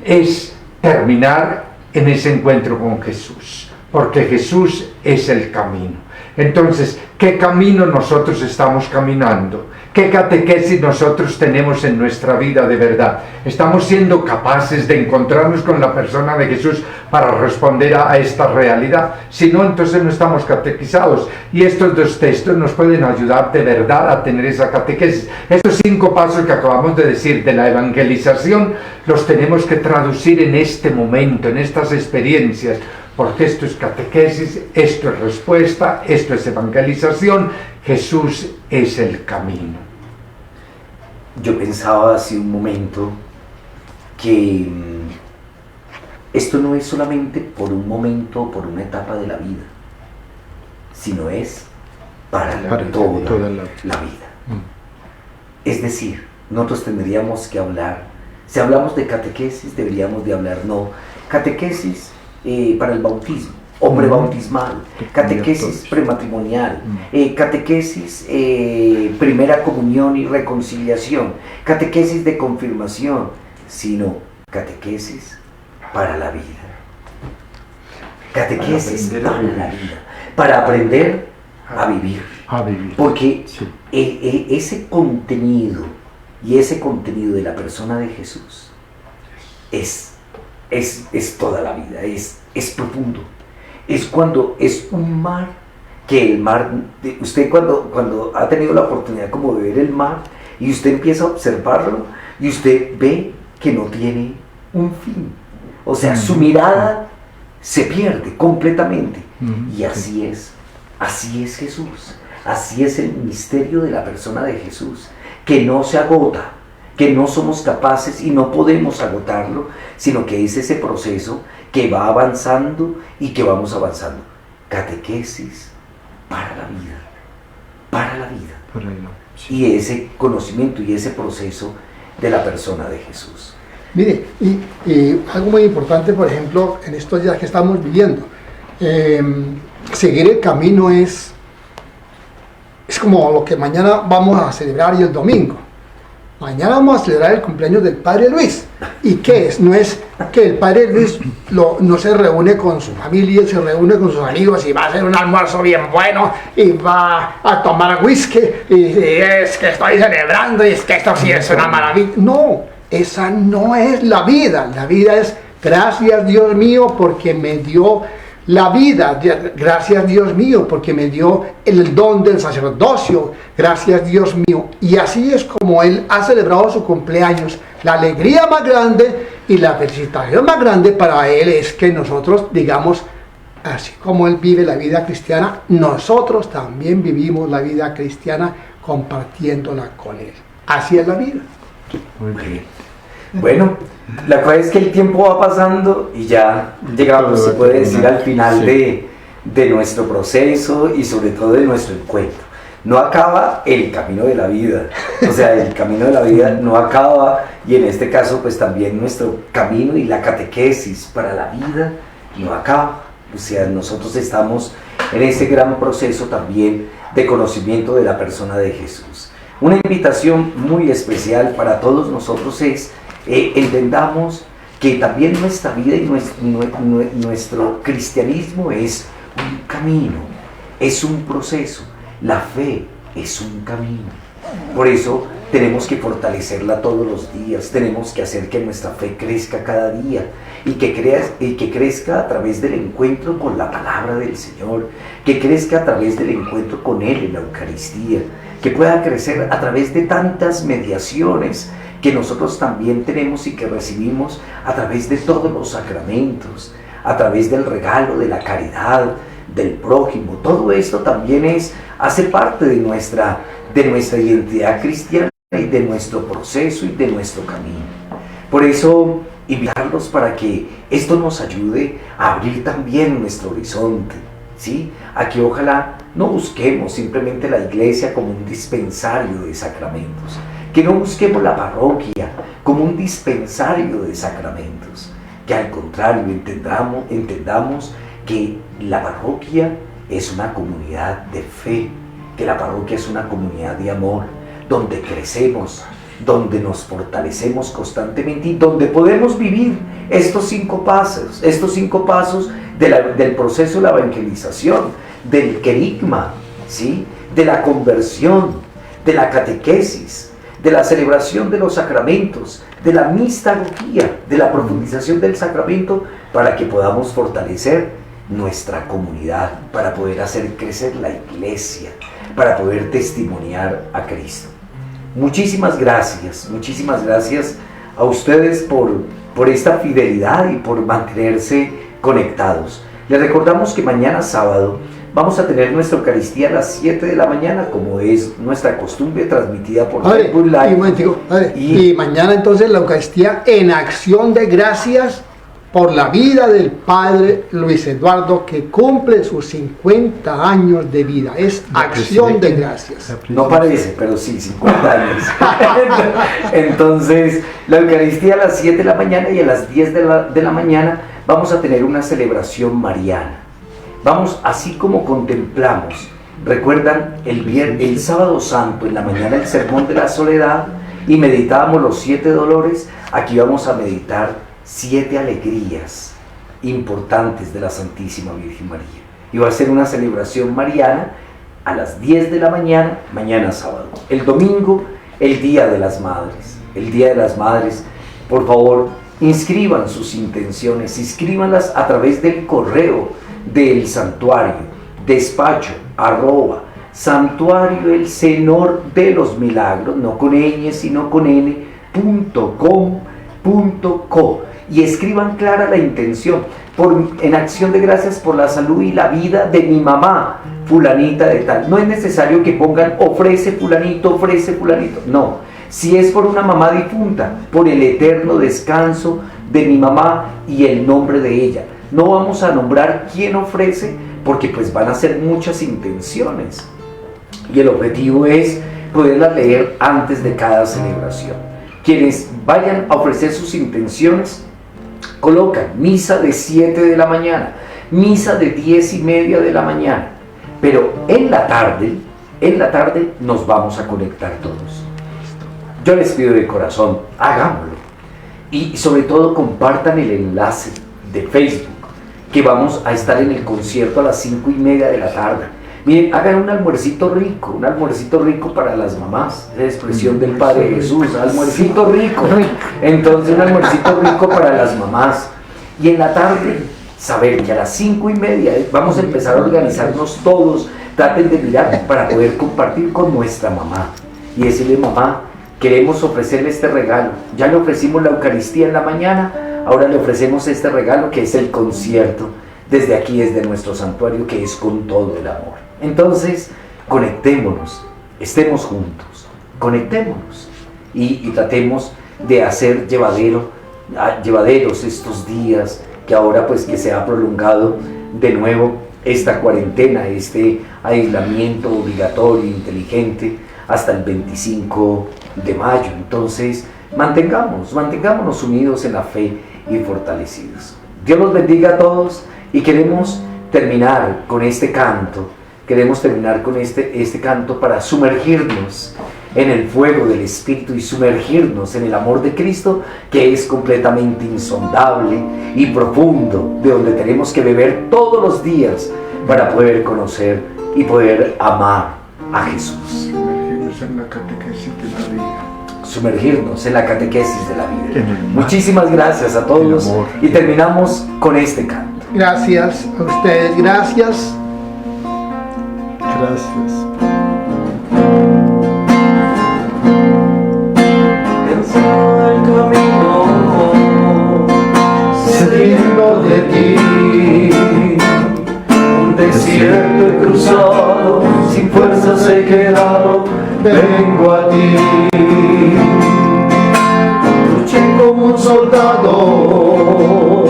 es terminar en ese encuentro con Jesús, porque Jesús es el camino. Entonces, ¿qué camino nosotros estamos caminando? ¿Qué catequesis nosotros tenemos en nuestra vida de verdad? ¿Estamos siendo capaces de encontrarnos con la persona de Jesús para responder a esta realidad? Si no, entonces no estamos catequizados. Y estos dos textos nos pueden ayudar de verdad a tener esa catequesis. Estos 5 pasos que acabamos de decir de la evangelización los tenemos que traducir en este momento, en estas experiencias, porque esto es catequesis, esto es respuesta, esto es evangelización. Jesús es el camino. Yo pensaba hace un momento que esto no es solamente por un momento, por una etapa de la vida, sino es para toda la vida. Es decir, nosotros tendríamos que hablar, si hablamos de catequesis, deberíamos de hablar, catequesis para el bautismo, o prebautismal, catequesis prematrimonial, catequesis primera comunión y reconciliación, catequesis de confirmación, sino catequesis para la vida. Catequesis para la vida, para aprender a vivir. Porque ese contenido y ese contenido de la persona de Jesús es toda la vida, es profundo. Es cuando es un mar, que el mar, usted cuando ha tenido la oportunidad como de ver el mar y usted empieza a observarlo y usted ve que no tiene un fin, o sea, su mirada se pierde completamente. Y así es Jesús, así es el misterio de la persona de Jesús, que no se agota, que no somos capaces y no podemos agotarlo, sino que es ese proceso que va avanzando y que vamos avanzando. Catequesis para la vida, para la vida. Sí. Y ese conocimiento y ese proceso de la persona de Jesús. Mire, y algo muy importante, por ejemplo, en estos días que estamos viviendo, seguir el camino es como lo que mañana vamos a celebrar y el domingo. Mañana vamos a celebrar el cumpleaños del Padre Luis. ¿Y qué es? No es que el Padre Luis no se reúne con su familia, se reúne con sus amigos y va a hacer un almuerzo bien bueno y va a tomar whisky y es que estoy celebrando y es que esto sí es una maravilla. No, esa no es la vida. La vida es gracias Dios mío porque me dio la vida, gracias Dios mío porque me dio el don del sacerdocio, gracias Dios mío. Y así es como Él ha celebrado su cumpleaños. La alegría más grande y la felicitación más grande para Él es que nosotros digamos, así como Él vive la vida cristiana, nosotros también vivimos la vida cristiana compartiéndola con Él. Así es la vida. Muy bien. Bueno, la cosa es que el tiempo va pasando y ya llegamos, se puede decir, al final de nuestro proceso y sobre todo de nuestro encuentro. No acaba el camino de la vida, o sea, el camino de la vida no acaba, y en este caso pues también nuestro camino y la catequesis para la vida no acaba. O sea, nosotros estamos en ese gran proceso también de conocimiento de la persona de Jesús. Una invitación muy especial para todos nosotros es entendamos que también nuestra vida y nuestro cristianismo es un camino, es un proceso. La fe es un camino. Por eso tenemos que fortalecerla todos los días, tenemos que hacer que nuestra fe crezca cada día y que crezca a través del encuentro con la palabra del Señor, que crezca a través del encuentro con Él en la Eucaristía, que pueda crecer a través de tantas mediaciones que nosotros también tenemos y que recibimos a través de todos los sacramentos, a través del regalo de la caridad, del prójimo. Todo esto también hace parte de nuestra identidad cristiana y de nuestro proceso y de nuestro camino. Por eso, invitarlos para que esto nos ayude a abrir también nuestro horizonte, ¿sí? A que ojalá no busquemos simplemente la iglesia como un dispensario de sacramentos, que no busquemos la parroquia como un dispensario de sacramentos, que al contrario entendamos que la parroquia es una comunidad de fe, que la parroquia es una comunidad de amor, donde crecemos, donde nos fortalecemos constantemente y donde podemos vivir estos cinco pasos del proceso de la evangelización, del querigma, ¿sí? De la conversión, de la catequesis, de la celebración de los sacramentos, de la mistagogía, de la profundización del sacramento, para que podamos fortalecer nuestra comunidad, para poder hacer crecer la iglesia, para poder testimoniar a Cristo. Muchísimas gracias a ustedes por esta fidelidad y por mantenerse conectados. Les recordamos que mañana sábado vamos a tener nuestra Eucaristía a las 7 de la mañana, como es nuestra costumbre, transmitida por Facebook Live. Y mañana entonces la Eucaristía en acción de gracias por la vida del Padre Luis Eduardo, que cumple sus 50 años de vida. Es acción de gracias. No parece, pero sí, 50 años. Entonces, la Eucaristía a las 7 de la mañana y a las 10 de la mañana vamos a tener una celebración mariana. Vamos, así como contemplamos, recuerdan el sábado santo en la mañana el sermón de la soledad y meditábamos los 7 dolores, aquí vamos a meditar 7 alegrías importantes de la Santísima Virgen María. Y va a ser una celebración mariana a las 10 de la mañana, mañana sábado. El domingo, el Día de las Madres. El Día de las Madres, por favor, inscriban sus intenciones, inscríbanlas a través del correo del santuario, despacho@santuario el Senor de los Milagros, no con ñ sino con n.com.co, y escriban clara la intención, en acción de gracias por la salud y la vida de mi mamá, fulanita de tal. No es necesario que pongan ofrece fulanito, no, Si es por una mamá difunta, por el eterno descanso de mi mamá y el nombre de ella. No vamos a nombrar quién ofrece, porque pues van a ser muchas intenciones. Y el objetivo es poderlas leer antes de cada celebración. Quienes vayan a ofrecer sus intenciones, colocan misa de 7 de la mañana, misa de 10:30 de la mañana, pero en la tarde nos vamos a conectar todos. Yo les pido de corazón, hagámoslo. Y sobre todo compartan el enlace de Facebook, que vamos a estar en el concierto a las 5:30 de la tarde. Miren, hagan un almuercito rico para las mamás, esa expresión del Padre Jesús, almuercito rico. Entonces un almuercito rico para las mamás. Y en la tarde, saber que a las 5:30 vamos a empezar a organizarnos todos, traten de mirar para poder compartir con nuestra mamá y decirle: mamá, queremos ofrecerle este regalo. Ya le ofrecimos la Eucaristía en la mañana, ahora le ofrecemos este regalo que es el concierto desde aquí, desde nuestro santuario, que es con todo el amor. Entonces, conectémonos, estemos juntos, conectémonos y tratemos de hacer llevaderos estos días, que ahora pues que se ha prolongado de nuevo esta cuarentena, este aislamiento obligatorio, inteligente, hasta el 25 de mayo. Entonces, mantengámonos unidos en la fe y fortalecidos. Dios los bendiga a todos, y queremos terminar con este canto, para sumergirnos en el fuego del Espíritu y sumergirnos en el amor de Cristo, que es completamente insondable y profundo, de donde tenemos que beber todos los días para poder conocer y poder amar a Jesús. Sumergirnos en la catequesis de la vida. Muchísimas gracias a todos y terminamos con este canto. Gracias a ustedes, gracias. Cansado del camino, sediento de ti, un desierto he cruzado, sin fuerzas he quedado, vengo a ti. Luché como un soldado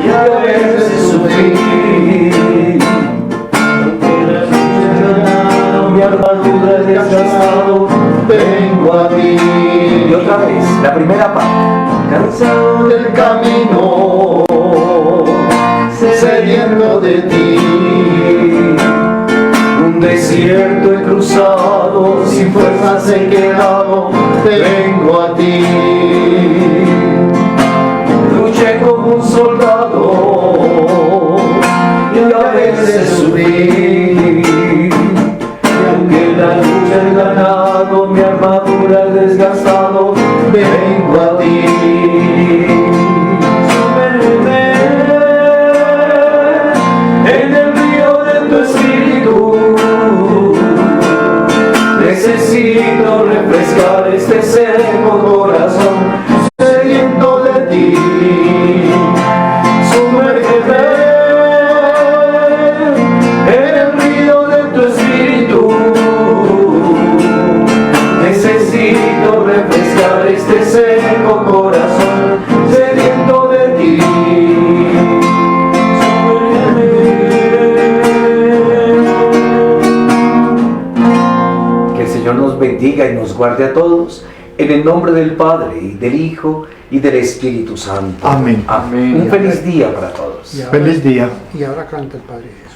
y a veces sufrí. Mi armadura he desgastado, vengo a ti. Y otra vez, la primera parte. Cansado del camino, sediento de ti, un desierto he cruzado, sin fuerzas he quedado, vengo a ti. Luché como un soldado y a veces sufrí. La lucha he ganado, mi armadura he desgastado, vengo a ti. Sumérgeme en el río de tu espíritu. Necesito refrescar este seco corazón, sediento de ti. Sumérgeme en el río de tu espíritu. Necesito refrescar este seco corazón, sediento de ti. Que el Señor nos bendiga y nos guarde a todos, en el nombre del Padre, y del Hijo, y del Espíritu Santo. Amén. Un feliz día para todos. Feliz día. Y ahora canta el Padre Jesús.